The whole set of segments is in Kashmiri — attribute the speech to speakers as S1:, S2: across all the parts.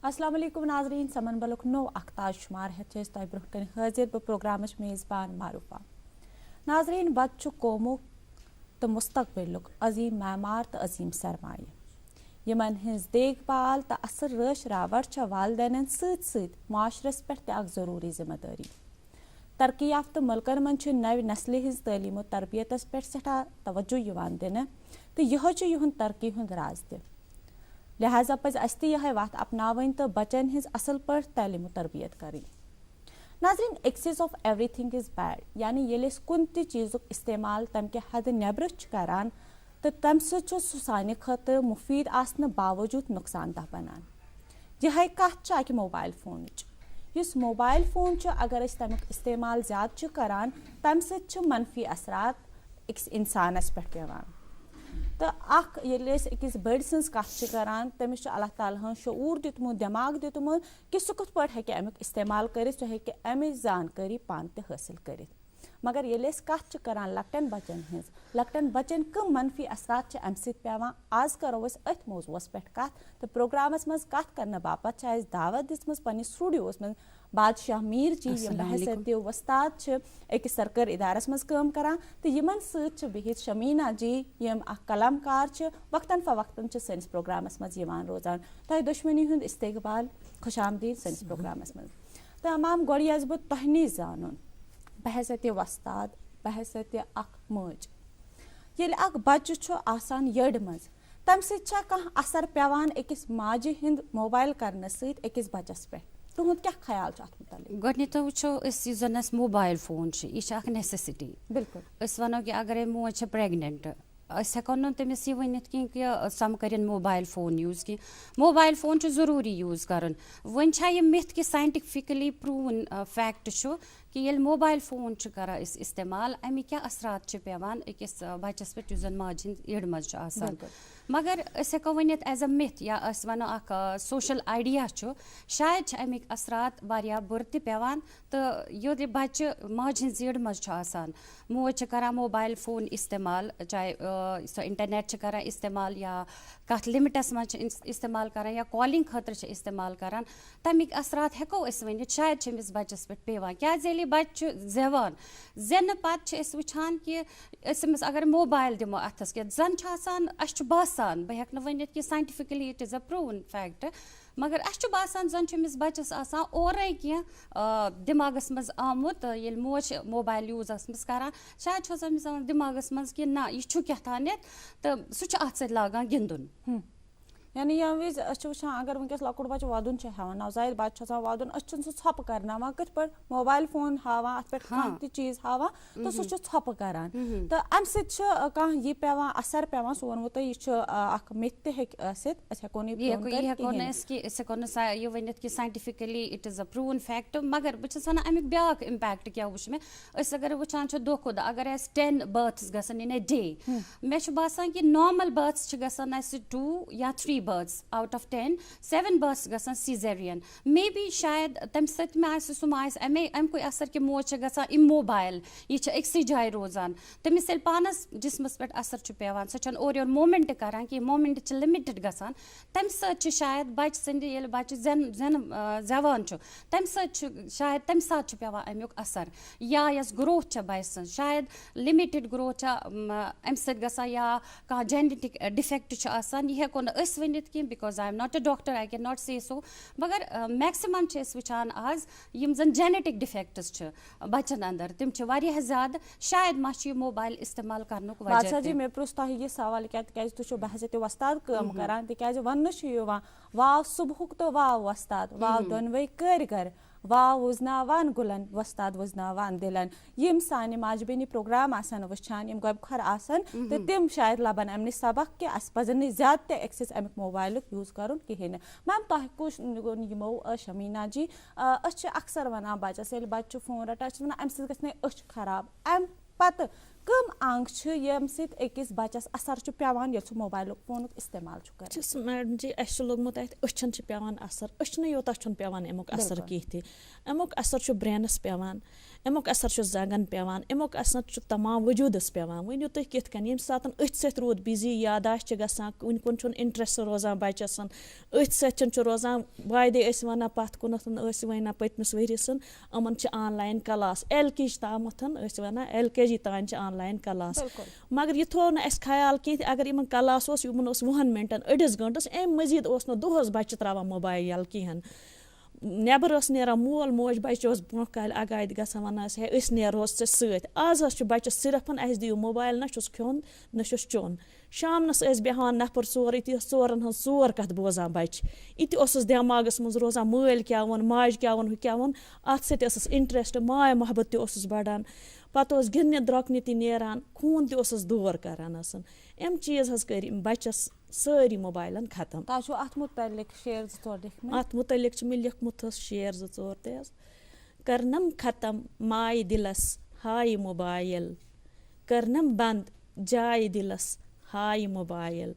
S1: अस्सलाम वालेकुम नाज़रीन, समन बलुक नो अख्ताज शुमार है तय ब्रोह कन हाजिर ब प्रोग्रामच मेज़बान मारूफा। नाज़रीन, बच्चु कोमो तो मुस्तकबिलुक अजीम मैमार तो अजीम सरमाय यमन हिंज देखभाल तो असर रश रावट वालदेन सत माशरस पे ज़रूरी जिम्मेदारी। तरक्की याफ्त मुल्कन मन नव नस्ल हिंज तलीम तरबियत पे सठा तवज्जो दिन तो यह तरक्की हुंद राज त लिहाजा पज अस यह वत अपनावन तो बचन हिंज असल पर तालीम तरबियत करें। नाज़रीन, excess of everything is bad, यानी ये कुन चीज़ुक इस्तेमाल तम के हद नबर करान तो तम सान खतर मुफीद आसने बावजूद नुकसानदह बनान। यह कत मोबाइल फोन इस मोबाइल फोन अगर तमिक इस्तेमाल ज़्यादा करान तम मनफी असरात अकिस इंसानस पे पेवान। तो अकिस बड़ सज कत करान तमिस अल्लाह ताला शऊर दितमुत दिमाग दितमुत कि सह कत पे हेके अमिक इस्तेमाल कर सह हेके अमिच जानकारी पान ते हासिल कर। मगर ये कत करान लकटन बचन हिंज लकटन बचन कम मनफी असरात अम पेवान। आज करो अथ मौजूस पे कत तो प्रोग्रामस मज कत करने बापत दावत दिसम पन्निस स्टूडियोस मज बादशाह मीर जी बहसत वस्ताद अकिस सरकारी इदारस मज काम करान तो यमन सत बिहित शमीना जी यम कलमकार वक्तन फवक्तन सैनिस प्रोग्रामस मज रोजान। तह दुश्मनी हुंद इस्तकबाल, खुश आमदीद सैनिस प्रोग्रामस मज। तमाम गोड़ बह तह नीज जानन बहसत वस्ताद बहसत मज ये बच्चे आसान यड़ मज तम सह असर पेवान अकिस माजे हिंद मोबाइल करने सत अकिस बचस पे तुहद क्या ख्याल मुतलिक?
S2: गोडनेथ वो जन मोबाइल फोन यह नेसेसिटी।
S1: बिल्कुल
S2: वनो कि अगर मोज प्रेगनेंट हेको न तमिस यह वनित कि सम कर मोबाइल फोन यूज़ कि मोबाइल फोन ज़रूरी यूज़ कर। वन यह मिथ कि साइंटिफिकली प्रूवन फैक्ट कि ये मोबाइल फोन कर इस्तेमाल अमिक क्या असरात पेवान अकिस बच्चस पे जन माज इड़ मज आसान। मगर हेको वनित एज अ मिथ या वनो सोशल आइडिया शायद अमिक असरात वारिया बुर ते पेवान। तो यो बच्चे माज इड़ मज आसान मोज कर मोबाइल फोन इस्तेमाल चाहे सो इंटरनेट कर इस्तेमाल या कत लिमिटस मज इस्तेमाल कर या कॉलिंग खतर इस्तेमाल कर तमिक असरात हेको वन शायद अमिस बच्चस पे पेवान। क्या बच्चे जेवान जेन पे वुचान कि अगर मोबाइल दिमो अथस कि जन बासान बह हेक वन कि scientifically it is a proven fact मगर अस बासान जन अमिस बच्चस ओरे कह दिमागस मज आमुत ये मोज मोबाइल यूज कर शायद अमिस दिमागस मज कि ना यह क्या थानित तो सह अत सत लागान गिंदुन।
S1: यानी यह विज वुचान अगर वनकस लकुट बच्चे वदुन हावान नवजायद बच्चे वदुन सह छप करना कत पे मोबाइल फोन हावान अत पे कह चीज हावान तो सह छप करान तो अम सह यह पेवान असर पेवान सह वोनमो तो यह मिथ हेको
S2: यह वनित कि scientifically it is a proven fact. मगर बहुत वन अमिक ब्या इम्पैक्ट क्या वुच मे अगर वुचान दो खुद अगर 10 बर्थ्स गसन इन ए डे मे बासान कि नॉर्मल बर्थ्स गसन 2 या 3 births out of 10 7 births गसन सीजरियन मे बी शायद तम सत मे सह अमे असर कि मोज इमोबाइल यह अक्सी जाए रोजान तमिस पानस जिसमस पे असर पेवान सह और योर मोमेंट करान कि मोमेंट लिमिटेड गसान तम सत शायद बच्चे सद ये बच्चे जेवान तम शायद तम सात पेवान अमुक असर या यस ग्रोथ बच्चे शायद लिमिटेड ग्रोथ अम सत या कह जेनेटिक डिफेक्ट यह हेको वन कि because I am not a doctor I can not से सो मगर मैक्सिमम वुचान आज यम जन जेनेटिक डिफेक्ट्स बच्चन अंदर तम ज्यादा शायद मा मोबाइल इस्तेमाल कर
S1: वजह जी मे प्रुस तह यह सवाल क्या तुम बहसत वस्ताद काम करान तिज वन वाव सुबह तो वाव वस्ताद वाव दोनवे कारीगर वाव वुजनावान गुलन वस्ताद वुजनावान दिलन यम सान माज बेनी प्रोग्राम आसान वुचान यम गबखर आसान तो तिम शायद लबन अमन सबक कि अस पजन ज्यादा एक्सेस अमिक मोबाइल यूज कर कहें। मैम तह यमो शमीना जी अक्सर वन बच्चस बच्चे फोन रटान वन अम सह खराब अम पत کم انگ چھِ ییٚمہِ سۭتۍ أکِس بَچَس اثر چھُ پیٚوان ییٚلہِ سُہ موبایل فونُک استعمال چھُ کران؟
S3: چھُس میڈم جی اَسہِ چھُ لوٚگمُت اَتہِ أچھَن چھِ پیٚوان اثر أچھنٕے یوتاہ چھُنہٕ پیٚوان اَمیُک اثر کینٛہہ تہِ اَمیُک اثر چھُ برٛینَس پیٚوان اَمیُک اثر چھُ زنٛگَن پیٚوان اَمیُک اثر چھُ تمام وجوٗدَس پیٚوان ؤنِو تُہۍ کِتھ کٔنۍ ییٚمہِ ساتہٕ أتھۍ سۭتۍ روٗد بِزی یاداشت چھِ گژھان کُنہِ کُن چھُنہٕ اِنٹرٛسٹ روزان بَچَس أتھۍ سۭتۍ چھُ روزان واریاہ ٲسۍ وَنان پَتھ کُنَتھ ٲسۍ وَنان پٔتمِس ؤرۍیَس یِمَن چھِ آنلاین کلاس LKG تامَتھ ٲسۍ وَنان LKG تانۍ چھِ آنلاین کلاس مگر یہِ تھوٚو نہٕ اَسہِ خیال کینٛہہ اگر یِمَن کلاس اوس یِمَن اوس 20 مِنٹَن أڑِس گٲنٛٹَس اَمہِ مٔزیٖد اوس نہٕ دۄہَس بَچہِ ترٛاوان موبایل یَلہٕ کِہیٖنۍ نٮ۪بر ٲس نیران مول موج بَچہِ اوس برونٛہہ کالہِ اَگادِ گژھان وَنان ٲسۍ ہے أسۍ نیرہوس ژےٚ سۭتۍ آز حظ چھُ بَچَس صرف اَسہِ دِیِو موبایل نہ چھُس کھیوٚن نہ چھُس چیوٚن شامنَس ٲسۍ بیٚہوان نفر ژور ییٚتہِ ٲس ژورَن ہٕنٛز ژور کَتھ بوزان بَچہِ یہِ تہِ اوسُس دٮ۪ماغَس منٛز روزان مٲلۍ کیٛاہ ووٚن ماجہِ کیٛاہ ووٚن ہُہ کیٛاہ ووٚن اَتھ سۭتۍ ٲسٕس اِنٹرٛسٹ ماے محبت تہِ اوسُس بَڑان پَتہٕ اوس گِنٛدنہِ درٛۄکنہِ تہِ نیران خوٗن تہِ اوسُس دور کَران اَمہِ چیٖز حظ کٔرۍ أمۍ بَچَس سٲری موبایلَن ختم
S1: تۄہہِ چھُو اَتھ مُتعلِق شعر 2-4 لیکھمٕتۍ؟
S3: اَتھ مُتعلِق چھِ مےٚ لیوٚکھمُت حظ شعر 2-4 تہِ حظ کٔرنَم ختم مایہِ دِلَس ہایہِ موبایل کٔرنَم بنٛد جایہِ دِلَس ہایہِ موبایل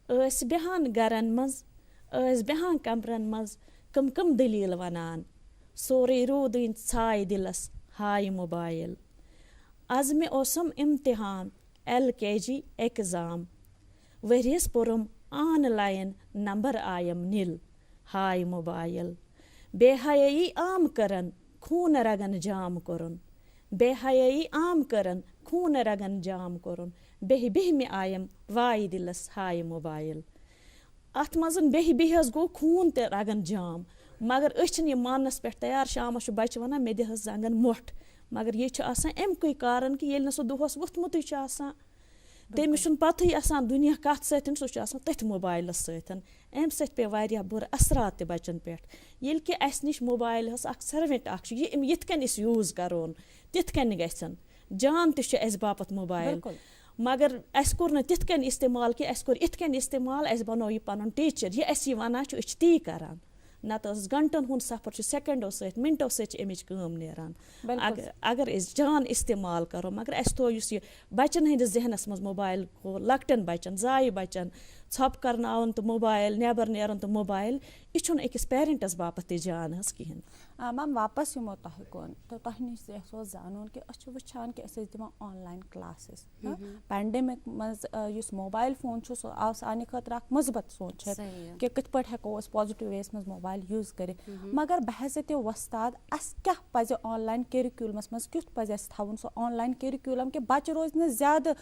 S3: ٲسۍ بیٚہان گَرَن منٛز ٲسۍ بیٚہان کَمرَن منٛز کٕم دٔلیٖل وَنان سورُے روٗدٕنۍ ژھایہِ دِلَس ہایہِ موبایل آز مےٚ اوسُم اِمتِحان LKG ایٚگزام ؤرِیَس پوٚرُم آنلاین نمبر آیَم نِل ہاے موبایل بے حیٲیی عام کَرَن خوٗنہٕ رَگَن جام کوٚرُن بے حیٲیی عام کَرَن خوٗنہٕ رَگَن جام کوٚرُن بیٚہہِ بیٚہہِ مےٚ آیَم وایہِ دِلَس ہایہِ موبایل اَتھ منٛز بیٚہہِ حظ گوٚو خوٗن تہِ رَگَن جام مگر أسۍ چھِنہٕ یہِ ماننَس پٮ۪ٹھ تیار شامَس چھُ بَچہِ وَنان مےٚ دِ حظ زنٛگَن مۄٹھ مگر یہِ چھُ آسان اَمکُے کارَن کہِ ییٚلہِ نہٕ سُہ دۄہَس ووٚتھمُتٕے چھُ آسان تٔمِس چھُنہٕ پَتہٕے آسان دُنیا کَتھ سۭتۍ سُہ چھُ آسان تٔتھۍ موبایلَس سۭتۍ اَمہِ سۭتۍ پیٚیہِ واریاہ بُرٕ اثرات تہِ بَچَن پٮ۪ٹھ ییٚلہِ کہِ اَسہِ نِش موبایل حظ اَکھ سٔروِنٛٹ اَکھ چھُ یہِ یِتھ کٔنۍ أسۍ یوٗز کَرون تِتھ کٔنۍ گژھن جان تہِ چھُ اَسہِ باپَتھ موبایل مگر اَسہِ کوٚر نہٕ تِتھ کٔنۍ استعمال کہِ اَسہِ کوٚر یِتھ کٔنۍ استعمال اَسہِ بنوو یہِ پَنُن ٹیٖچَر یہِ اَسہِ یہِ وَنان چھُ أسۍ چھِ تی کَران نَتہٕ ٲس گَنٹَن ہُنٛد سفر چھُ سٮ۪کَنٛڈو سۭتۍ مِنٹو سۭتۍ چھِ اَمِچ کٲم نیران اگر أسۍ جان استعمال کَرو مگر اَسہِ تھوٚو یُس یہِ بَچَن ہٕنٛدِس ذہنَس منٛز موبایل گوٚو لۄکٹٮ۪ن بَچَن زایہِ بَچَن ژھۄپہٕ کَرناوُن تہٕ موبایل نٮ۪بر نیرُن تہٕ موبایل یہِ چھُنہٕ أکِس پیرَنٹَس باپَتھ تہِ جان حظ کِہیٖنۍ
S1: میم واپَس یِمو تۄہہِ کُن تہٕ تۄہہِ نِش یژھو زانُن کہِ أسۍ چھِ وٕچھان کہِ أسۍ ٲسۍ دِوان آنلاین کٕلاسٕز پینڈیمِک منٛز یُس موبایل فون چھُ سُہ آو سانہِ خٲطرٕ اکھ مثبت سونٛچ کہِ کِتھ پٲٹھۍ ہٮ۪کو أسۍ پازِٹِو وییَس منٛز موبایل یوٗز کٔرِتھ مگر بحیثیتِ وۄستاد اَسہِ کیٛاہ پَزِ آنلاین کیرِکیوٗلمَس منٛز کیُتھ پَزِ اَسہِ تھاوُن سُہ آنلاین کیرِکیوٗلَم کہِ بَچہِ روزِ نہٕ زیادٕ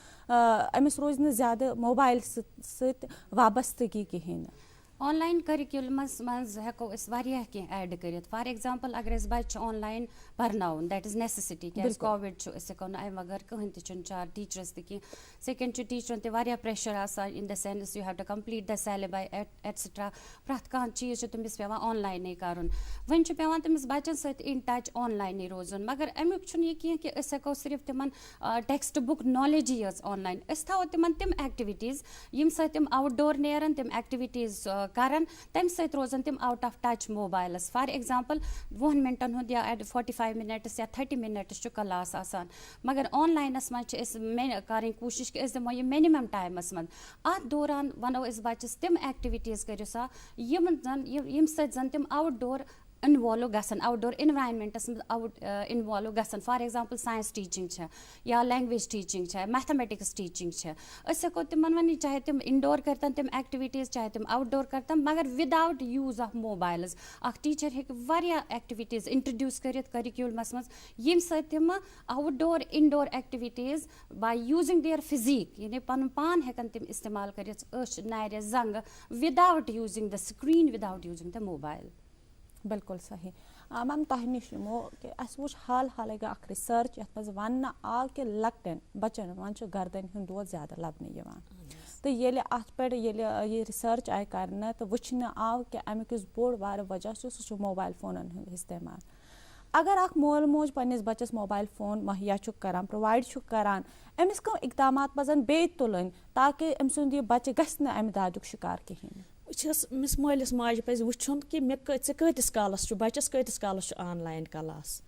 S1: أمِس روزِ نہٕ زیادٕ موبایل سۭتۍ وابستگی کِہیٖنۍ نہٕ
S2: آنلاین کٔرِکیوٗلمَس منٛز ہٮ۪کو أسۍ واریاہ کینٛہہ ایڈ کٔرِتھ فار ایٚگزامپٕل اگر أسۍ بَچہِ چھِ آنلاین پَرناوُن دیٹ اِز نیسِسِٹی کیٛازِ کووِڈ چھُ أسۍ ہٮ۪کو نہٕ اَمہِ وغٲر کٕہٕنۍ تہِ چھُنہٕ چار ٹیٖچرَس تہِ کینٛہہ سیٚکَنٛڈ چھُ ٹیٖچرَن تہِ واریاہ پرٛیشَر آسان in the sense you have to complete the syllabus etcetera پرٛٮ۪تھ کانٛہہ چیٖز چھُ تٔمِس پیٚوان آنلاینٕے کَرُن وۄنۍ چھُ پیٚوان تٔمِس بَچَن سۭتۍ اِن ٹَچ آنلاینٕے روزُن مگر اَمیُک چھُنہٕ یہِ کینٛہہ کہِ أسۍ ہٮ۪کو صرف تِمَن ٹٮ۪کسٹ بُک نالیجی یٲژ آنلاین أسۍ تھاوو تِمَن تِم ایٚکٹِوِٹیٖز ییٚمہِ سۭتۍ تِم آوُٹ ڈور نیرَن تِم ایٚکٹِوِٹیٖز کَرَن تَمہِ سۭتۍ روزَن تِم آوُٹ آف ٹَچ موبایلَس فار ایٚگزامپٕل 20 مِنٹَن ہُنٛد یا 45 مِنَٹٕس یا 30 مِنَٹٕس چھُ کلاس آسان مگر آنلاینَس منٛز چھِ أسۍ کَرٕنۍ کوٗشِش کہِ أسۍ دِمو یہِ مِنِمَم ٹایمَس منٛز اَتھ دوران وَنو أسۍ بَچَس تِم ایٚکٹِوِٹیٖز کٔرِو سا ییٚمہِ سۭتۍ زَن تِم آوُٹ ڈور اِنوالو گژھن آوُٹ ڈور اِنوارَمٮ۪نٛٹَس منٛز اِنوالو گژھن فار ایٚگزامپٕل ساینَس ٹیٖچِنٛگ چھےٚ یا لینٛگویج ٹیٖچِنٛگ چھےٚ میتھامیٹِکٕس ٹیٖچِنٛگ چھےٚ أسۍ ہٮ۪کو تِمَن وَنٕنۍ چاہے تِم اِنڈور کٔرتَن تِم ایٚکٹِوِٹیٖز چاہے تِم آوُٹ ڈور کٔرتَن مگر وِدآوُٹ یوٗز آف موبایلٕز اَکھ ٹیٖچَر ہیٚکہِ واریاہ ایٚکٹِوِٹیٖز اِنٹرٛڈیوٗس کٔرِتھ کٔرِکیوٗلمَس منٛز ییٚمہِ سۭتۍ تِمہٕ outdoor indoor activities by using their physique یعنی پَنُن پان ہٮ۪کَن تِم اِستعمال کٔرِتھ أچھ نَرِ زنٛگہٕ without using the screen without using the mobile
S1: بِلکُل صحیح میم تۄہہِ نِش یِمو کہِ اَسہِ وٕچھ حالٕے گٔے اَکھ رِسٲرٕچ یَتھ منٛز وَننہٕ آو کہِ لۄکٹٮ۪ن بَچَن منٛز چھُ گردَنہِ ہُنٛد دود زیادٕ لَبنہٕ یِوان تہٕ ییٚلہِ اَتھ پٮ۪ٹھ ییٚلہِ یہِ رِسٲرٕچ آیہِ کَرنہٕ تہٕ وٕچھنہٕ آو کہِ اَمیُک یُس بوٚڑ بارٕ وجہ چھُ سُہ چھُ موبایل فونَن ہُنٛد اِستعمال اگر اَکھ مول موج پنٛنِس بَچَس موبایل فون مہیا چھُکھ کَران پرٛووایِڈ چھُکھ کَران أمِس کَم اِقدامات پَزَن بیٚیہِ تُلٕنۍ تاکہِ أمۍ سُنٛد یہِ بَچہِ گژھِ نہٕ اَمہِ دادیُک شِکار کِہیٖنۍ نہٕ
S3: بہٕ چھَس أمِس مٲلِس ماجہِ پَزِ وٕچھُن کہِ ژےٚ کۭتِس کالَس چھُ بَچَس کۭتِس کالَس چھُ آنلاین کلاس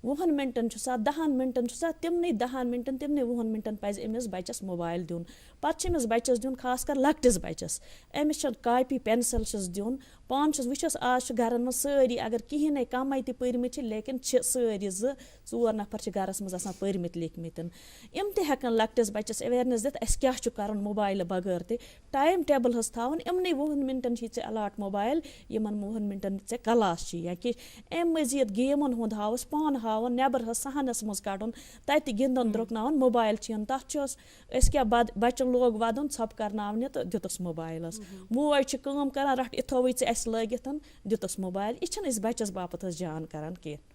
S3: 10 مِنٹَن چھُ سا 10 مِنٹَن چھُ سا تِمنٕے 10 مِنٹَن تِمنٕے 20 مِنٹَن پَزِ أمِس بَچَس موبایل دیُن. پَتہٕ چھِ أمِس بَچَس دیُن خاص کر لۄکٹِس بَچَس. أمِس چھِ کاپی پٮ۪نسَل چھِس دیُن. پانہٕ چھُس وٕچھُس آز چھُ گَرَن منٛز سٲری اگر کِہیٖنۍ کَمٕے تہِ پٔرۍمٕتۍ چھِ لیکِن چھِ سٲری 2-4 نفر چھِ گَرَس منٛز آسان پٔرۍمٕتۍ لیکھمٕتۍ. یِم تہِ ہٮ۪کَن لۄکٹِس بَچَس اٮ۪ویرنٮ۪س دِتھ اَسہِ کیٛاہ چھُ کَرُن موبایلہٕ بغٲر تہِ. ٹایم ٹیبٕل حظ تھاوُن یِمنٕے 20 مِنٹَن چھِ ژےٚ اَلاٹ موبایل یِمَن 20 مِنٹَن ژےٚ کلاس چھِ یا کہِ اَمہِ مٔزیٖد گیمَن ہُنٛد ہاوُس پانہٕ ہاوُن نٮ۪بر حظ صحنَس منٛز کَڑُن تَتہِ گِنٛدُن درٛوٚکناوُن موبایل چھِ یُن تَتھ چھُ حظ أسۍ کیٛاہ بَچَن لوگ وَدُن ژھۄپہٕ کَرناونہِ تہٕ دِتُس موبایلَس. موج چھِ کٲم کَران رَٹھ یِتھوٕے ژٕ اَسہِ لٲگِتھ دِتُس موبایل. یہِ چھِنہٕ أسۍ بَچَس باپَتھ حظ جان کَران کینٛہہ.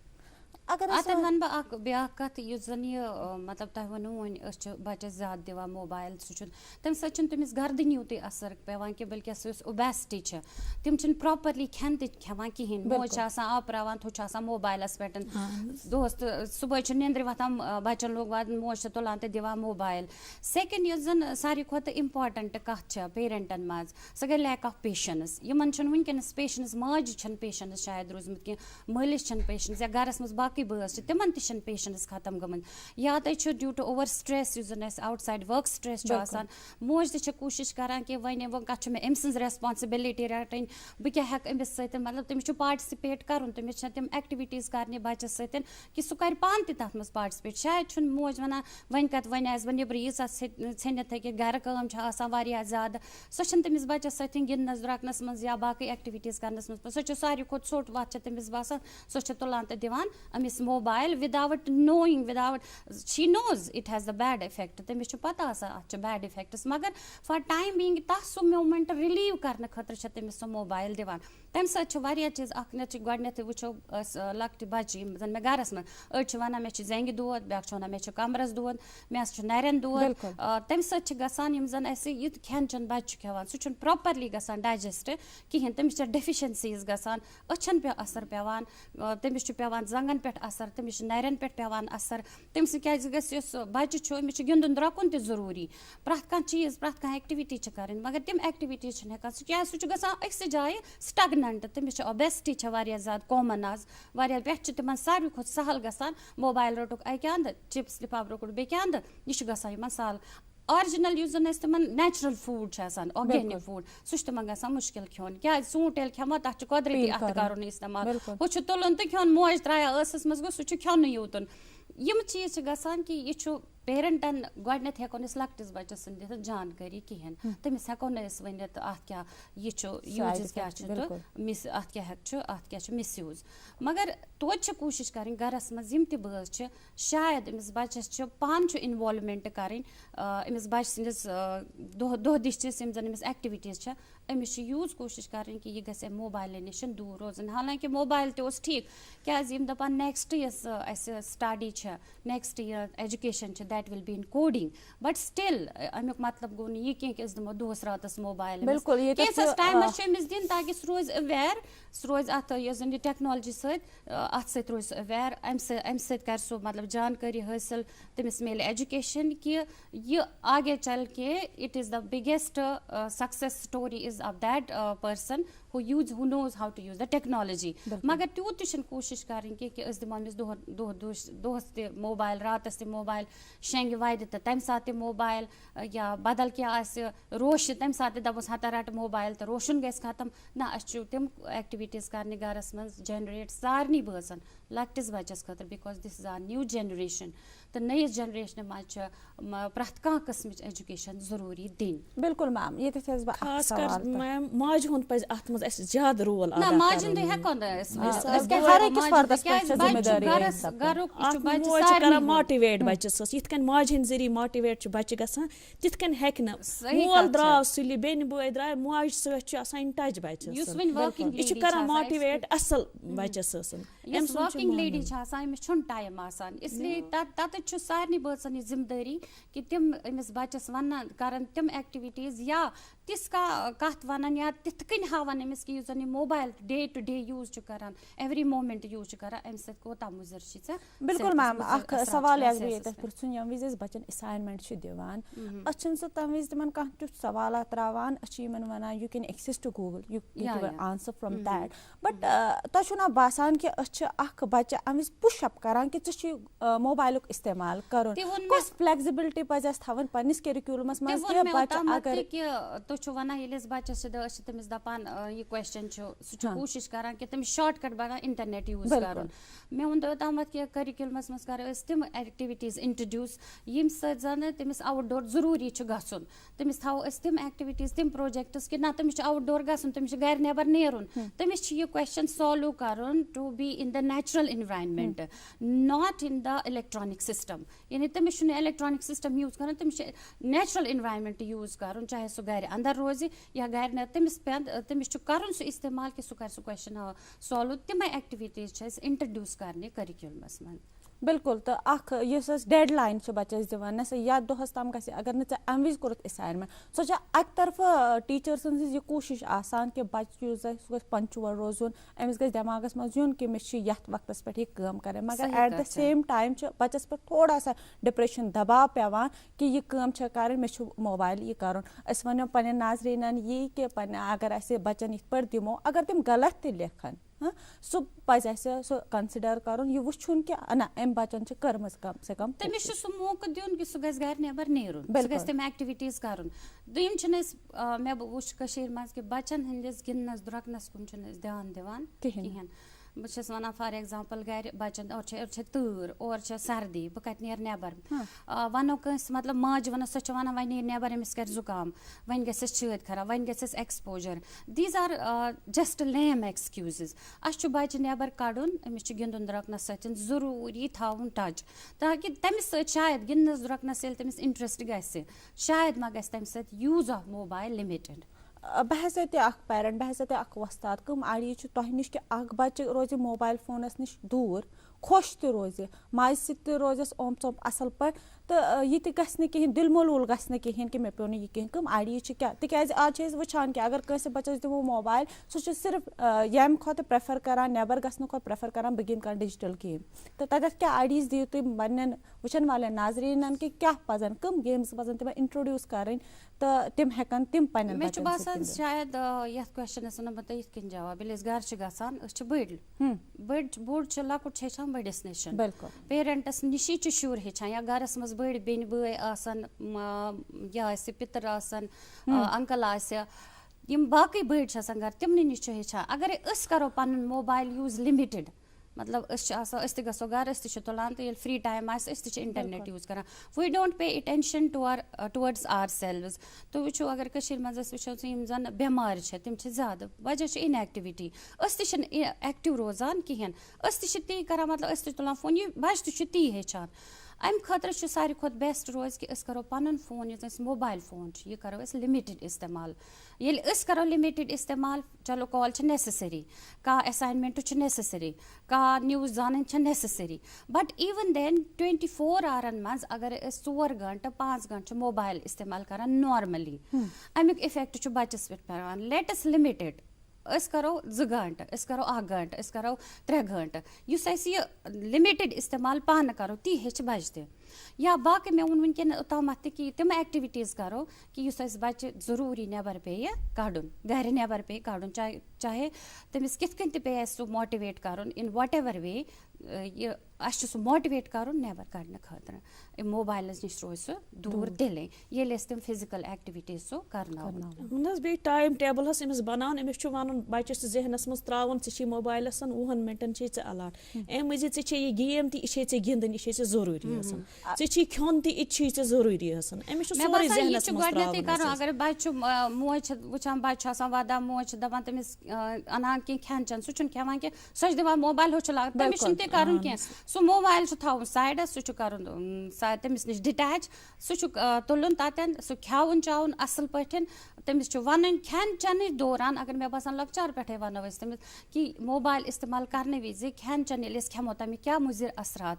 S1: اگر
S2: اَتٮ۪ن وَنہٕ بہٕ اَکھ بیٛاکھ کَتھ یُس زَن یہِ مطلب تۄہہِ ووٚنوُ وۄنۍ أسۍ چھِ بَچَس زیادٕ دِوان موبایل سُہ چھُنہٕ تَمہِ سۭتۍ چھُنہٕ تٔمِس گردٕنی یوتُے اَثر پٮ۪وان کہِ بٔلکہِ سُہ یُس اوبیسٹی چھِ تِم چھِنہٕ پرٛاپَرلی کھٮ۪ن تہِ کھٮ۪وان کِہیٖنۍ. موج چھِ آسان آپراوان ہُہ چھُ آسان موبایلَس پٮ۪ٹھ دۄہَس تہٕ صُبحٲے چھُ نیٚنٛدرِ وۄتھان بَچَن لوگ واتان موج چھِ تُلان تہٕ دِوان موبایل. سیٚکٮ۪نٛڈ یُس زَن ساروی کھۄتہٕ اِمپاٹَنٛٹ کَتھ چھےٚ پیرَنٹَن منٛز سۄ گٔے لیک آف پیشَنٕس. یِمَن چھُنہٕ وٕنکٮ۪نَس پیشَنٕس ماجہِ چھَنہٕ پیشَنٕس شاید روٗزمُت کینٛہہ مٲلِس چھَنہٕ پیشَنٕس یا گَرَس منٛز باقٕے بٲژ چھِ تِمَن تہِ چھَنہٕ پیشَنٕس ختم گٔمٕتۍ. یا تہِ چھُ ڈیوٗ ٹُو اوٚوَر سٹرٛٮ۪س یُس زَن اَسہِ آوُٹ سایڈ ؤرٕک سٹرٛٮ۪س چھُ آسان. موج تہِ چھِ کوٗشِش کَران کہِ وۄنۍ کَتھ چھُ مےٚ أمۍ سٕنٛز رٮ۪سپانسِبِلٹی رَٹٕنۍ بہٕ کیٛاہ ہٮ۪کہٕ أمِس سۭتۍ مطلب تٔمِس چھُ پاٹِسِپیٹ کَرُن تٔمِس چھےٚ تِم ایٚکٹِوِٹیٖز کَرنہِ بَچَس سۭتۍ کہِ سُہ کَرِ پانہٕ تہِ تَتھ منٛز پاٹِسِپیٹ. شاید چھُنہٕ موج وَنان وۄنۍ کَتھ وۄنۍ آسہِ بہٕ نیٚبرٕ ییٖژاہ ژھیٚنِتھ ہیٚکہِ گَرٕ کٲم چھِ آسان واریاہ زیادٕ سۄ چھَنہٕ تٔمِس بَچَس سۭتۍ گِنٛدنَس درٛوٚکنَس منٛز یا باقٕے ایٚکٹِوِٹیٖز کَرنَس منٛز سۄ چھِ ساروی کھۄتہٕ ژوٚٹ وَتھ چھےٚ تٔمِس باسان سۄ چھِ تُلان تہٕ دِوان أمِس mobile without knowing without she knows it has the bad effect. تٔمِس چھُ پَتہ آسان اَتھ چھِ بیڈ اِفٮ۪کٹٕس مگر فار ٹایم بیٖنٛگ تَتھ سُہ موٗمٮ۪نٛٹ رِلیٖو کَرنہٕ خٲطرٕ چھےٚ تٔمِس سۄ موبایل دِوان. تَمہِ سۭتۍ چھِ واریاہ چیٖز اَکھ نَتہٕ چھِ گۄڈنٮ۪تھٕے وٕچھو أسۍ لۄکٹہِ بَچہِ یِم زَن مےٚ گَرَس منٛز أڑۍ چھِ وَنان مےٚ چھِ زنٛگہِ دود بیٛاکھ چھُ وَنان مےٚ چھُ کَمرَس دود مےٚ ہَسا چھُ نَرٮ۪ن دود. تَمہِ سۭتۍ چھِ گژھان یِم زَن اَسہِ یہِ تہِ کھٮ۪ن چٮ۪ن بَچہِ چھُ کھٮ۪وان سُہ چھُنہٕ پرٛاپَرلی گژھان ڈایجَسٹ کِہیٖنۍ تٔمِس چھےٚ ڈٮ۪فِشَنسیٖز گژھان أچھَن پٮ۪ٹھ اَثر پٮ۪وان تٔمِس چھُ پٮ۪وان زنٛگَن پٮ۪ٹھ اَثر تٔمِس چھُ نَرٮ۪ن پٮ۪ٹھ پٮ۪وان اَثر. تٔمۍ سۭتۍ کیٛازِ گژھِ یُس بَچہِ چھُ أمِس چھُ گِنٛدُن درٛوٚکُن تہِ ضروٗری پرٛٮ۪تھ کانٛہہ چیٖز پرٛٮ۪تھ کانٛہہ ایٚکٹِوِٹی چھِ کَرٕنۍ مگر تِم ایٚکٹِوِٹیٖز چھِنہٕ ہٮ۪کان سُہ کیٛازِ سُہ چھُ گژھان أکسٕے جایہِ سٕٹَگنَنٛٹ تٔمِس چھِ اوبیسٹی چھےٚ واریاہ زیادٕ کامَن آز واریاہ پٮ۪ٹھ چھِ تِمَن ساروی کھۄتہٕ سہل گژھان موبایل روٚٹُکھ اَکہِ اَندٕ چِپٕس لِفاف روٚٹُکھ بیٚکہِ اَندٕ یہِ چھُ گژھان یِمَن سہل. آرجِنَل یُس زَن اَسہِ تِمَن نیچرَل فوٗڈ چھُ آسان آرگینِک فوٗڈ سُہ چھُ تِمَن گژھان مُشکِل کھیوٚن کیٛازِ ژوٗنٛٹھ ییٚلہِ کھٮ۪مو تَتھ چھُ قۄدرٔتی اَتھٕ کَرُن اِستعمال ہُہ چھُ تُلُن تہٕ کھیوٚن موج ترٛایان ٲسَس منٛز گوٚو سُہ چھُ کھیوٚنٕے یوتُن. یِم چیٖز چھِ گژھان کہِ یہِ چھُ پیرَنٹَن گۄڈنٮ۪تھ ہٮ۪کو نہٕ أسۍ لۄکٹِس بَچَس سٕنٛدِ دِتھ جانکٲری کِہیٖنۍ تٔمِس ہٮ۪کو نہٕ أسۍ ؤنِتھ اَتھ کیٛاہ یہِ چھُ یوٗزٕز کیٛاہ چھُ تہٕ اَتھ کیٛاہ چھُ اَتھ کیٛاہ چھُ مِس یوٗز مگر توتہِ چھِ کوٗشِش کَرٕنۍ گَرَس منٛز یِم تہِ بٲژ چھِ شاید أمِس بَچَس چھُ پانہٕ چھُ اِنوالومٮ۪نٛٹ کَرٕنۍ أمِس بَچہِ سٕنٛدِس دۄہ دِشچِس یِم زَن أمِس ایٚکٹِوِٹیٖز چھےٚ أمِس چھِ یوٗز کوٗشِش کَرٕنۍ کہِ یہِ گژھِ اَمہِ موبایلہٕ نِش دوٗر روزٕنۍ حالانکہِ موبایل تہِ اوس ٹھیٖک کیٛازِ یِم دَپان نٮ۪کسٹ یۄس اَسہِ سٹڈی چھےٚ نٮ۪کسٹ یہِ ایجوکیشَن چھِ that will be in coding but still اَمیُک مطلب گوٚو نہٕ یہِ کینٛہہ کہِ أسۍ دِمو دۄہَس راتَس موبایل کینٛژھَس ٹایمَس چھُ أمِس دِنۍ تاکہِ سُہ روزِ اَویر سُہ روزِ اَتھ یۄس زَن یہِ ٹیکنالجی سۭتۍ اَتھ سۭتۍ روزِ سُہ اَویر اَمہِ سۭتۍ کَرِ سُہ مطلب جانکٲری حٲصِل تٔمِس میلہِ ایجوکیشَن کہِ یہِ آگے چَل کے it is the biggest success story is of that person who knows ہاو ٹُو یوٗز د ٹیکنالجی مگر تیوٗت تہِ چھِنہٕ کوٗشِش کَرٕنۍ کینٛہہ کہِ أسۍ دِمو أمِس دۄہَس تہِ موبایل راتَس تہِ موبایل شٮ۪نٛگہِ وَدِ تہٕ تَمہِ ساتہٕ تہِ موبایل یا بدل کینٛہہ آسہِ روشہِ تَمہِ ساتہٕ تہِ دَپوس ہَتا رَٹہٕ موبایل تہٕ روشُن گژھِ ختم نہ اَسہِ چھُ تِم ایٚکٹِوِٹیٖز کَرنہِ گَرَس منٛز جَنریٹ سارنٕے بٲژَن لۄکٹِس بَچَس خٲطرٕ because this is our new generation تہٕ نٔیِس جَنریشنہِ منٛز چھِ پرٛٮ۪تھ کانٛہہ قٕسمٕچ ایجوکیشَن ضروٗری دِنۍ.
S1: بِلکُل میم ییٚتٮ۪تھ چھَس بہٕ
S3: خاص کر میم ماجہِ ہُنٛد پَزِ اَتھ منٛز اَسہِ زیادٕ رول
S2: نہ ماجہِ ہُنٛدُے ہٮ۪کو نہٕ أسۍ
S3: موج چھِ کَران ماٹِویٹ بَچَس سۭتۍ یِتھ کٔنۍ ماجہِ ہِنٛدۍ ذٔریعہٕ ماٹِویٹ چھُ بَچہِ گژھان تِتھ کٔنۍ ہٮ۪کہِ نہٕ مول درٛاو سُلہِ بیٚنہِ بٲے درٛاے ماجہِ سۭتۍ چھُ آسان اِن ٹَچ بَچَس یہِ چھُ کَران ماٹِویٹ اَصٕل بَچَس ٲسن
S2: یۄس ؤرکِنٛگ لیڈی چھِ آسان أمِس چھُنہٕ ٹایم آسان اِسلیے تَتٮ۪تھ چھُ سارنٕے بٲژَن یہِ ذِمہٕ دٲری کہِ تِم أمِس بَچَس وَنان کَرَن تِم ایٚکٹِوِٹیٖز یا तिस कथ वन या तिथ कन हावन अमिस कि युस mobile day to day use करान एवरी मोमेंट यूज करान अमि सत कोता मुजर छ
S1: बिल्कुल मैम अख सवाल पृछुन यम विज बच्चन असाइनमेंट दिवान सह तम विज तिमन कह तुथ सवाल त्रावान वन you can access to Google you can answer from that but तुम बासान कि बच्चे अमि पुशअप करान कि मोबाइल इस्तेमाल कर कस फ्लेक्सिबिलिटी पज थवन पन्निस करिकुलमस मज
S2: अगर तुम वन ये बच्चस तमिस दपान यह क्वेश्चन सह कोशिश करान कि तमिस शॉर्टकट बना इंटरनेट यूज कर मे वो तोतम कि करिकुलमस मज कर तम एक्टिविटीज इंट्रोड्यूस यम सन तमिस आउटडोर जरूरी गसन तमिस थो तम एक्टिविटीज तम प्रोजेक्ट्स कि ना तमिस आउटडोर गसन तमिस घर नेबर नेरुन तमिस यह क्वेश्चन सॉल्व कर to be in the natural environment not in the electronic system यानी तमिस इलेक्ट्रॉनिक सिस्टम यूज कर तमिस नेचुरल एनवायरनमेंट यूज कर चाहे सह घर अंदर रोज या घर ने तमिस कर सह इस्तेमाल कि सह कर क्वेश्चन सॉल्व तमें एक्टिविटीज इंट्रोड्यूस करने करिकुलमस मन
S1: बिल्कुल तो डेड लाइन बच्चस दिवान ना या दोहस तम ग अगर ना अम विज कोर असाइनमेंट सो अक तरफ टीचर सज यह कोशिश आसान कि बच्चे सह पंचुअल रोजुन अमिस गस दिमागस मज युन कि मे यथ वक्तस पे यह काम कर मगर एट द सेम टाइम बच्चस पे थोड़ा सा डिप्रेशन दबाव पेवान कि यह काम कर मे मोबाइल यह कर वो पन्न नाजरीन यी कि अगर अस बच्चन इत पे दिमो अगर तम गलत त लेखन सह पज सह कंसिडर कर यह वुन कि ना अम बच्चन कर्म कम से कम
S2: तमिस सह मौका दिन कि सह गस घर नेबर नेरुन सह गस तम एक्टिविटीज कर दोम मे वुश मज कि बच्चन हंदिस गिंदनस द्रकनस कुन ध्यान दिवान कहें बस वन फॉर एग्जाम्पल घर बच्चन और तूर और सर्दी बह कत नेर नेबर वनो कंस मतलब माज वन सह वन वन नेबर अमिस कर जुकाम वन गस छत खराब वन गस exposure these are just lame excuses अस बच्चे नेबर कड़न अमिस गिंदन द्रकनस सत जरूरी थवन टच ताकि तमिस शायद गिंदनस द्रकनस तमिस इंटरेस्ट गस शायद मा गस तम सत यूज ऑफ मोबाइल लिमिटेड
S1: बह पेरेंट बह वस्ताद कम अड़ी तह नश कि बच्चे रोज मोबाइल फोनस नश दूर खुश तो रोज माज सत रोजस ओम चोप असल पे तो यह कहें दिल मोलूल गि कहें कि मे पे यह कहें कम अड़ी क्या तिज आज वुचान कि अगर कंस बच्चस दिमो मोबाइल सह सिर्फ यम खुद प्रेफर करान नेबर गसन खुद प्रेफर करान बह गिंद डिजिटल गेम तो तथ क्या अड़ीज दियो तुम पन्न वुचन वाले नाजरीन कि क्या पजन कम गेम्स पजन तम इंट्रोड्यूस कर तो तम हेकन तम
S2: मे बासान शायद यथ क्वेश्चनस वन बह ये जवाब ये घर गसान बड़ बोड़ लकुट हेचान बड़िस नश पेरेंटस निशी शुर हेचान या गरस मज बड़ बेन बय आसन यह पितर आसन अंकल यम बाकी बड़ घर तमन नश हेचान अगर करो पन मोबाइल यूज लिमिटेड मतलब गो घर तुलान तो फ्री टाइम इंटरनेट यूज कर we don't pay attention towards ourselves तो वो अगर मज वो जन बेमार तम ज्यादा वजह इनएक्टिविटी एक्टिव रोजान कहें ती कर मतलब तुलान फोन यह बच्चे ती हेचान अम खतर सारे खुद बेस्ट रोज कि करो पन फोन यह मोबाइल फोन यह करो लिमिटेड इस्तेमाल ये करो लिमिटेड इस्तेमाल चलो कॉल नेसेसरी का असाइनमेंट नेसेसरी का न्यूज़ जान नेसेसरी बट इवन देन 24 आवर्न मज अगर 4 घंटे 5 घंटे मोबाइल इस्तेमाल कर नॉर्मली अमुक इफेक्ट बच्चस पे पेवान लेटस लिमिटेड करो 2 घंटे करो 1 घंटे करो 3 घंटे यह लिमिटेड इस्तेमाल पान करो ती हेच बच्चे या बाकी मे वो वनकन तम कि तम एक्टिविटीज करो कि बच्चे जरूरी नेबर पे कड़न घर नेबर पे कड़न चाहे तमिस कितन पे सह मोटिवेट कर इन वट एवर वे सह मोटिवेट कर नेबर कड़ने खतर मोबाइल नश रोज सह दूर दिले ये तम फिजिकल एक्टिविटीज सो कर
S3: टाइम टेबल अमिस बनान अमिस वन बच्चस जहनस मज त्रावन ऐ मोबाइलस 20 मिनटन अलाट अम मजीद ये गेम ती गिंदन यह जरूरी े खोन तह जरूरी
S2: अगर बच्चे मोज वुचान बच्चे वदा मोज दपान तमिस अनान कह खेन चन सह खेवान कह सह दिवान मोबाइल हो तमिस कर सह मोबाइल थवन साइडस सह कर तमिस नश डिटैच सह तुलन तन सह खेवन चावन असल पे तमिस वन खेन चन दौरान अगर मे बासान लक्चार पे वनो तमिस कि मोबाइल इस्तेमाल करने विज खेन चन खेमो तमिक क्या मुजिर असरात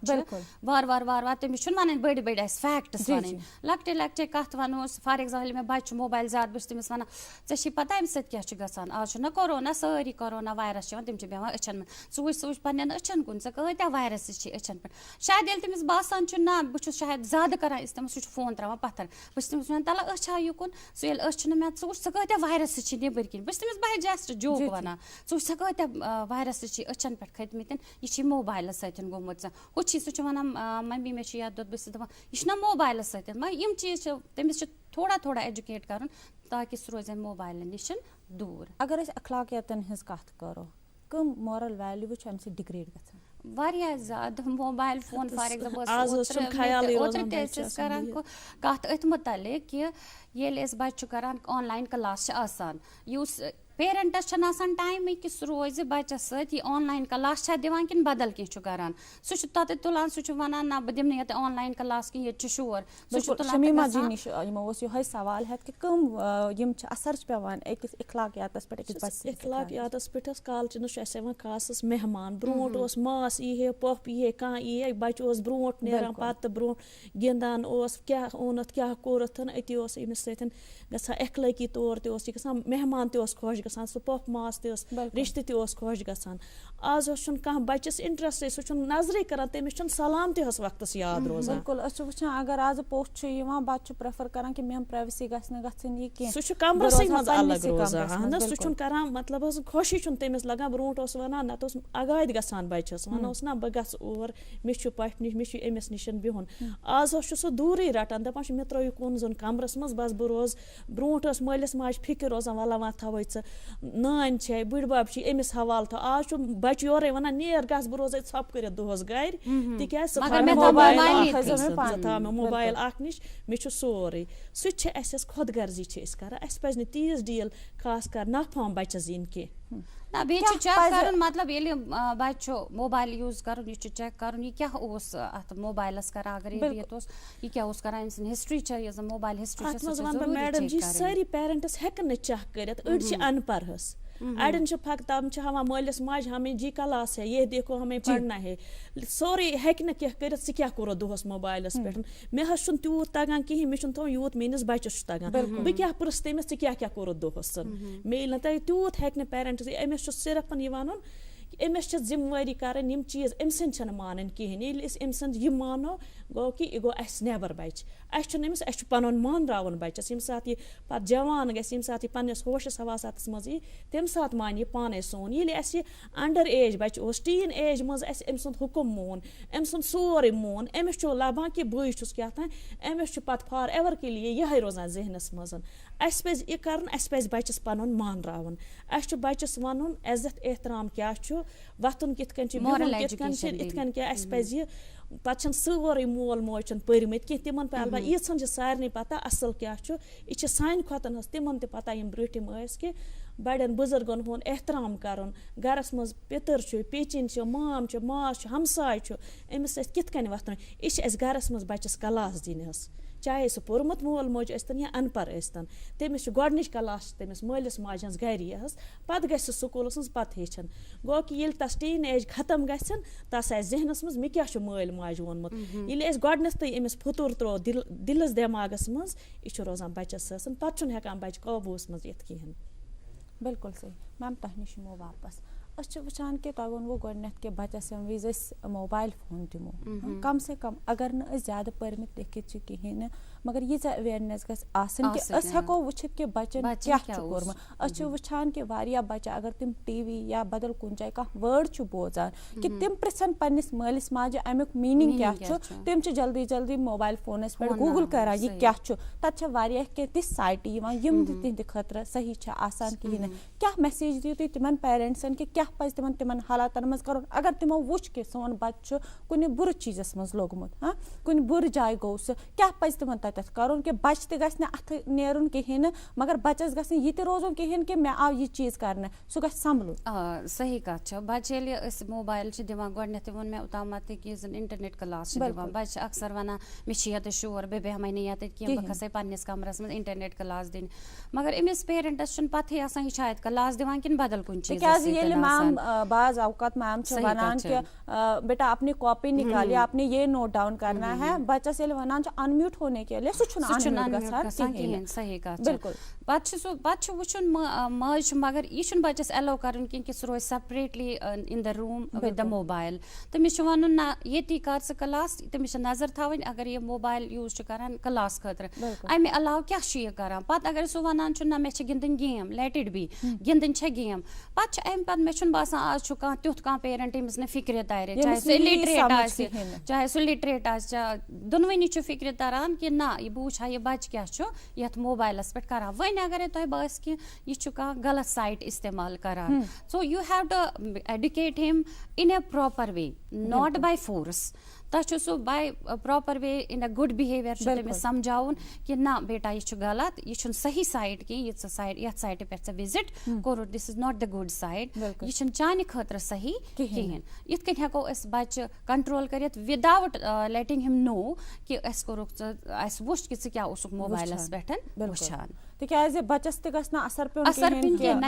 S2: वार वार वार वार तमिस छुन वनान बड़ी बड़ी ऐसे फैक्ट्स
S1: जी,
S2: वनान लक्टे लक्टे कथ वनोस फॉर एग्जांपल मे बच्चे मोबाइल ज्यादा बस तमिस वना चे पता अमि सत क्या गसान आज ना कोरोना सारी कोरोना वायरस तिम बेवान अचन में सूच पन्न अचन कुन क्या वायरस अचन पे शायद ये तमिस बासान ना बहुत शायद ज्यादा करान इस्तेमाल सह फोन त्रा पत्थर बस तमिस वन तला अ युकुन सह मे क्या वायरस नबर किन बस तमिस बह जस्ट जोक वन सह क्या वायरस अचन पे खतमत यह मोबाइल सत गोमुत हु सह वन मम्मी मे यथ दो बस यह मोबाइल सत मगर चीज तमिस थोड़ा थोड़ा एजुकेट कर ताकि सह रोज मोबाइल निश दूर
S1: अगर अखलाकियतन हज कथ करो कम मॉरल वैल्यू अमि सह डिग्रेड गछान
S2: वारिया ज्यादा मोबाइल फोन फॉर
S3: एग्जांपल
S2: करान कत अथ मुतलिक कि ये बच्चे करान ऑनलाइन क्लास आसान युस पेरेंटस टाइम कि सह रोज बच्चस सत ऑनलाइन क्लास दिवान कि बदल कह करान सह तत तुलान सह वनान ना बह दिम ये ऑनलाइन क्लास कि ये शोर
S1: शमीमा जी निश यह सवाल है कि कम यम असर पेवान अकिस इखलाकियातस पे
S3: इखलाकियातस पे काल न खास मेहमान ब्रोट मास यी पप यी कह यी बच्चे ब्रोट नेरान पत ब्रोट गिंदान क्या ओनत क्या कोरथ अति अमिस सत गसान अखलाकी तौर तह मेहमान तह खुश गसान सह पप मास रिश्ते तह खुश गसान आज कह बच्चस इंटरेस्ट सह नजरे कर तमिस सलाम तहस वक्तस याद रोजान
S1: बिल्कुल वो अगर आज पोस्ट बच्चे प्रेफर कर कि मेम प्राइवेसी गई
S3: सह कमरस मज अलग रोजान सह कर मतलब खुशी तमिस लगान ब्रोट वन नत अगाद गसान बच्चस वन ना बह गस और मे पफ निश मे अमिस निश बिहुन आज सह दूर रटान दपान मे त्रो कुन जोन कमरस मज बस बह रोज ब्रोट मालिस माज फिक्र रोजान वल्ला वह थवे नान बुढ़बाब अमिस हवाल थो आज बच्चे योरे वन नेर गस बह रोज प कर दोहस गर तिक मोबाइल अख निश मे सोरे सह खुद गर्जी कर अस पज तीज डील खास कर नाफाम बच्चस इन कह
S2: ना बे चेक कर मतलब ये बच्चो मोबाइल यूज कर चेक कर यह क्या अत मोबाइलस कर अगर यह क्या कर हिस्ट्री मोबाइल हिस्ट्री
S3: मैडम जी सारी पेरेंट्स हेकन चेक कर अड़ अनपढ़ अड़न फक तम हवा मालिस माज हमें जी क्लास है ये देखो हमें पढ़ना है सोरे हेक कह कर सह क्या कोर दोहस मोबाइलस पे मे तूत तगान कहें मे थो यूत मेनिस बच्चस तगान बह क्या पुरस तमिस क्या क्या कोर दोहस मे तह तूत हेक पेरेंट्स अमिस सिर्फ वन अमिस जिम्मेवारी करन यम चीज अम सन मानन कहें अम सन मानो गो कि यह गो अस नेबर बच अमिस पन मान रावन बच्चस यम सात यह जवान गम सात यह पन्नस होशस हवासात मज तम सात मान यह पाने सोन ये अंडर एज बच टीन एज मज अम सुंद हुकुम मोन अम सुंद सोरे मोन अमिस लबान कि बह क्या अमिस पे फॉर एवर के लिए यह रोजान जहनस मज अस पज यह कर अस पज बच्चस पन मान रावन अस बच्चस वन इज्जत एहतराम क्या वथुन कित क्या अस पज यह पे सोरे मोल मोज पर्मित कह तिमन पे अलबत् यीन सारे पता असल क्या यह सान खोतन तिमन पता यम ब्रूठिम कि बड़न बुजुर्गन हुन एहतराम कर गरस मज पितर पेचिन माम मास हमसाय अमिस कित वथुन यह गरस मज बच्चस क्लास दिन चाहे सह पोर्मुत मोल मोज या अनपढ़ तमिस गोडनिच क्लास तमिस मालिस माज हज गर पत ग स्कूलस मज पत हेचन गो कि ये तस टीन एज खत्म गन तस जहनस मज मे क्या माल माज वोनमुत ये गोडनथ अमिस फतूर त्रो दिलस दिमागस मज यह रोजान बच्चस पे हेकान बच्चे काबूस मज ये कहें
S1: बिल्कुल सही मैम तह निश वापस वुचान कि तुम वो गोडनथ कि बच्चस यम विज मोबाइल फोन दिमो कम से कम अगर न ज्यादा पर्मित लिखित कहें मगर यीज अवेयरनेस कि हेको वुचित कि बच्चन क्या कोर्मुत वुचान कि वारिया बच्चा अगर तिम टीवी या बदल कुन जाय कह वर्ड बोजान कि तिम पृछन पन्निस मालिस माजे अमुक मीनिंग क्या तिम जल्दी जल्दी मोबाइल फोनस पे गूगल करा यह क्या तत वारिया कि तिस साइट यम तिहद खतर सही आसान कहें क्या मैसेज दियो तुम तिमन पेरेंट्सन कि क्या पज तिमन हालातन मज कर अगर तिमो वुच कि सोन बच्चे कुन बुर चीजस मज लोगमुत कुन बुर जाय गो सह क्या पज तिमन तत تَتھ کَرُن کہِ بَچہِ تہِ گژھِ نہٕ اَتھٕ نیرُن کِہیٖنۍ نہٕ مگر بَچَس گژھِ نہٕ یہِ تہِ روزُن کِہیٖنۍ کہِ مےٚ آو یہِ چیٖز کَرنہٕ سُہ گژھِ سَمبلُن.
S2: صحیح کَتھ چھِ بَچہِ ییٚلہِ أسۍ موبایل چھِ دِوان گۄڈٕنٮ۪تھٕے ووٚن مےٚ اوٚتامَتھ کہِ یُس زَن اِنٹرنیٹ کٕلاس چھِ دِوان بَچہِ چھِ اَکثر وَنان مےٚ چھِ ییٚتہِ شور بہٕ بیٚہمَے نہٕ ییٚتٮ۪تھ کینٛہہ بہٕ کھسَے پنٛنِس کَمرَس منٛز اِنٹرنیٹ کٕلاس دِنہِ مگر أمِس پیرَنٹَس چھُنہٕ پَتہٕے آسان یہِ چھا اَتہِ کٕلاس دِوان کِنہٕ بدل کُنہِ چیٖز
S1: تِکیٛازِ ییٚلہِ میم بعض اوقات میم چھِ وَنان کہِ بیٹا اپنی کاپی نِکال یا اپنے یہ نوٹ ڈاؤن کرنا ہے بَچَس ییٚلہِ وَنان چھِ اَنمیوٗٹ ہونے کے لیے سُہ چھُنہٕ اَنمیوٗٹ گژھان کِہیٖنۍ.
S2: صحیح کَتھ
S1: بِلکُل
S2: پَتہٕ چھُ وٕچھُن ماجہِ چھُ مگر یہِ چھُنہٕ بَچَس ایلو کَرُن کینٛہہ کہِ سُہ روزِ separately in the room with the mobile تٔمِس چھُ وَنُن نہ ییٚتی کَر ژٕ کٕلاس تٔمِس چھِ نظر تھاوٕنۍ اگر یہِ موبایل یوٗز چھُ کَران کٕلاس خٲطرٕ اَمہِ علاوٕ کیٛاہ چھُ یہِ کَران پَتہٕ اگر سُہ وَنان چھُ نہ مےٚ چھِ گِنٛدٕنۍ گیم لیٹ اِٹ بی گِنٛدٕنۍ چھےٚ گیم پَتہٕ چھِ اَمہِ پَتہٕ مےٚ چھُنہٕ باسان آز چھُ کانٛہہ تیُتھ کانٛہہ پیرَنٹ ییٚمِس نہٕ فِکرِ تَرِ چاہے سُہ لِٹریٹ آسہِ چاہے سُہ لِٹریٹ آسہِ دۄنوٕنی چھُ فِکرِ تَران کہِ نہ بہٕ وٕچھِ ہا یہِ بَچہِ کیٛاہ چھُ یَتھ موبایلَس پٮ۪ٹھ کَران وۄنۍ اگرے تۄہہِ باسہِ کہِ یہِ چھُ کانٛہہ غلط سایٹ اِستعمال کَران so you have to educate him in a proper way not by force تۄہہِ چھُ سُہ by proper way in a good behaviour چھُ تٔمِس سَمجھاوُن کہِ نہ بیٹا یہِ چھُ غلط یہِ چھُنہٕ صحیح سایٹ کینٛہہ یہِ ژٕ سایٹ یَتھ سایٹہِ پٮ۪ٹھ ژٕ وِزِٹ کوٚرُتھ this is not the good site یہِ چھُنہٕ چانہِ خٲطرٕ صحیح کِہیٖنۍ یِتھ کٔنۍ ہٮ۪کو أسۍ بَچہِ کَنٹرول کٔرِتھ وِدآوُٹ لیٹِنٛگ ہِم نو کہِ اَسہِ کوٚرُکھ ژٕ اَسہِ وٕچھ کہِ ژٕ کیٛاہ اوسُکھ موبایلَس پٮ۪ٹھ وٕچھان
S1: تِکیٛازِ بَچَس تہِ گژھِ نہٕ اَثر پیوٚن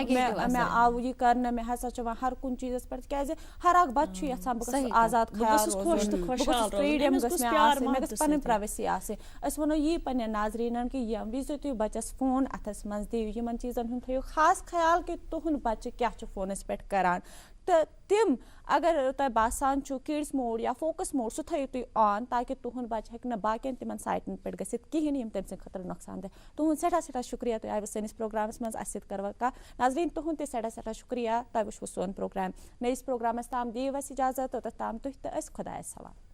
S1: مےٚ آو یہِ کَرنہٕ مےٚ ہسا چھُ وۄنۍ ہر کُنہِ چیٖزَس پٮ۪ٹھ تِکیٛازِ ہر اکھ بَچہِ چھُ یَژھان بہٕ گژھٕ آزاد خیال روزُن فرٛیٖڈَم گٔژھ مےٚ آسٕنۍ مےٚ گٔژھ پَنٕنۍ پرٛایویسی آسٕنۍ أسۍ وَنو یی پنٛنٮ۪ن ناظریٖنَن کہِ ییٚمہِ وِزِ تُہۍ بَچَس فون اَتھَس منٛز دِیِو یِمَن چیٖزَن ہُنٛد تھٲیِو خاص خیال کہِ تُہُنٛد بَچہِ کیٛاہ چھُ فونَس پٮ۪ٹھ کَران تہٕ تِم اگر تۄہہِ باسان چھُ کِڈٕس موڈ یا فوکَس موڈ سُہ تھٲیِو تُہۍ آن تاکہِ تُہُنٛد بَچہِ ہیٚکہِ نہٕ باقٕیَن تِمَن سایٹَن پٮ۪ٹھ گٔژھِتھ کِہیٖنۍ یِم تٔمۍ سٕنٛدِ خٲطرٕ نۄقصان دہ تُہُنٛد سٮ۪ٹھاہ سٮ۪ٹھاہ شُکریہ تُہۍ آیوٕ سٲنِس پرٛوگرامَس منٛز اَسہِ سۭتۍ کَروا کَتھ ناظریٖن تُہُنٛد تہِ سٮ۪ٹھاہ سٮ۪ٹھاہ شُکریہ تۄہہِ وٕچھوٕ سون پرٛوگرام نٔیِس پرٛوگرامَس تام دِیِو اَسہِ اِجازت توٚتَتھ تام تُہۍ تہٕ أسۍ خۄدایَس حوالہٕ.